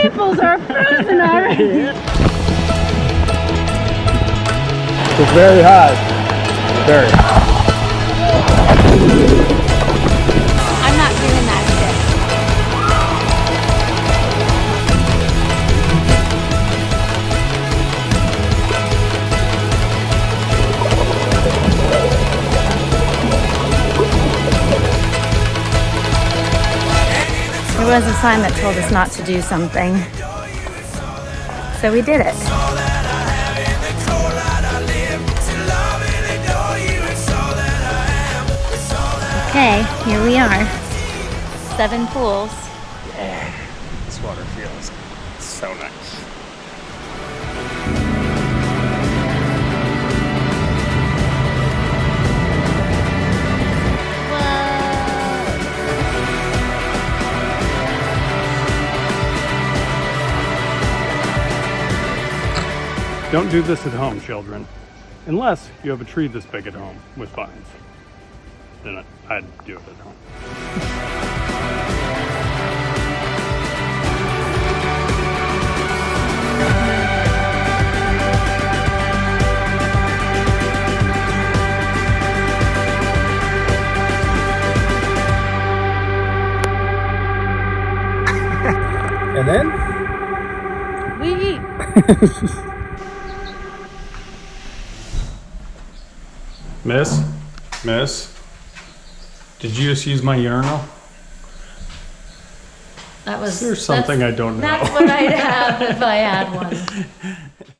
nipples are frozen already. It's very hot. Very hot. I'm not doing that shit. There was a sign that told us not to do something, so we did it. Okay, here we are. 7 pools. Yeah, this water feels so nice. Don't do this at home, children. Unless you have a tree this big at home with vines. Then I'd do it at home. And then? We eat. Miss, did you just use my urinal? That was. There's something I don't know. That's what I'd have if I had one.